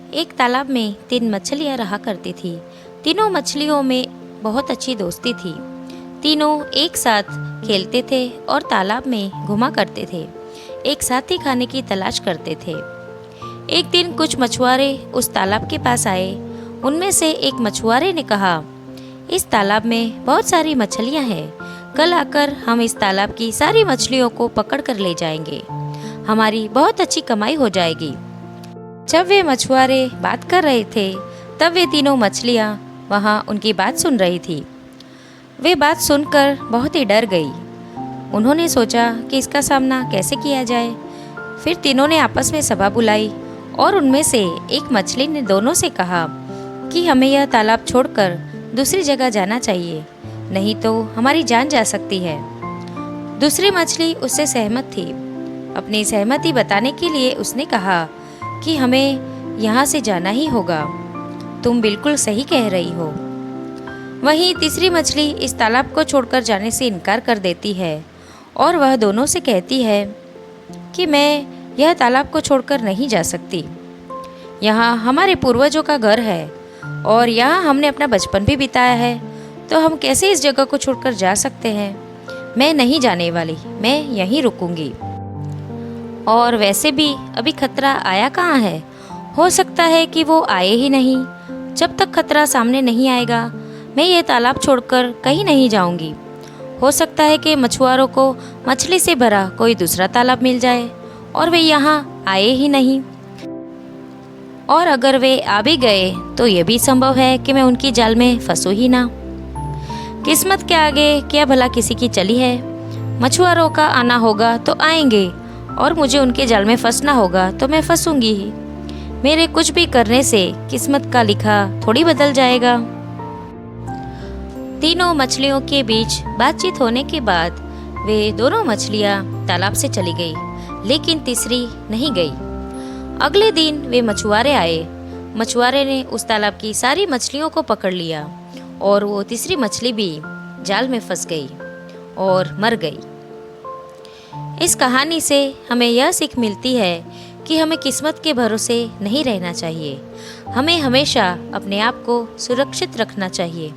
एक तालाब में 3 मछलियाँ रहा करती थी। तीनों मछलियों में बहुत अच्छी दोस्ती थी। तीनों एक साथ खेलते थे और तालाब में घुमा करते थे। एक साथ ही खाने की तलाश करते थे। एक दिन कुछ मछुआरे उस तालाब के पास आए। उनमें से एक मछुआरे ने कहा, इस तालाब में बहुत सारी मछलियाँ हैं। कल आकर हम इस तालाब की सारी मछलियों को पकड़ कर ले जाएंगे। हमारी बहुत अच्छी कमाई हो जाएगी। जब वे मछुआरे बात कर रहे थे तब वे तीनों मछलियाँ वहाँ उनकी बात सुन रही थी। वे बात सुनकर बहुत ही डर गई। उन्होंने सोचा कि इसका सामना कैसे किया जाए। फिर तीनों ने आपस में सभा बुलाई और उनमें से एक मछली ने दोनों से कहा कि हमें यह तालाब छोड़कर दूसरी जगह जाना चाहिए, नहीं तो हमारी जान जा सकती है। दूसरी मछली उससे सहमत थी। अपनी सहमति बताने के लिए उसने कहा कि हमें यहाँ से जाना ही होगा। तुम बिल्कुल सही कह रही हो। वहीं तीसरी मछली इस तालाब को छोड़कर जाने से इनकार कर देती है और वह दोनों से कहती है कि मैं यह तालाब को छोड़कर नहीं जा सकती। यहाँ हमारे पूर्वजों का घर है और यहाँ हमने अपना बचपन भी बिताया है, तो हम कैसे इस जगह को छोड़कर जा सकते हैं। मैं नहीं जाने वाली, मैं यहीं रुकूंगी। और वैसे भी अभी खतरा आया कहाँ है। हो सकता है कि वो आए ही नहीं। जब तक खतरा सामने नहीं आएगा मैं ये तालाब छोड़कर कहीं नहीं जाऊंगी। हो सकता है कि मछुआरों को मछली से भरा कोई दूसरा तालाब मिल जाए और वे यहाँ आए ही नहीं। और अगर वे आ भी गए तो ये भी संभव है कि मैं उनकी जाल में फंसूं ही ना। किस्मत के आगे क्या भला किसी की चली है। मछुआरों का आना होगा तो आएंगे और मुझे उनके जाल में फंसना होगा तो मैं फंसूंगी ही। मेरे कुछ भी करने से किस्मत का लिखा थोड़ी बदल जाएगा। तीनों मछलियों के बीच बातचीत होने के बाद वे दोनों मछलियाँ तालाब से चली गई, लेकिन तीसरी नहीं गई। अगले दिन वे मछुआरे आए। मछुआरे ने उस तालाब की सारी मछलियों को पकड़ लिया और वो तीसरी मछली भी जाल में फंस गई और मर गई। इस कहानी से हमें यह सीख मिलती है कि हमें किस्मत के भरोसे नहीं रहना चाहिए। हमें हमेशा अपने आप को सुरक्षित रखना चाहिए।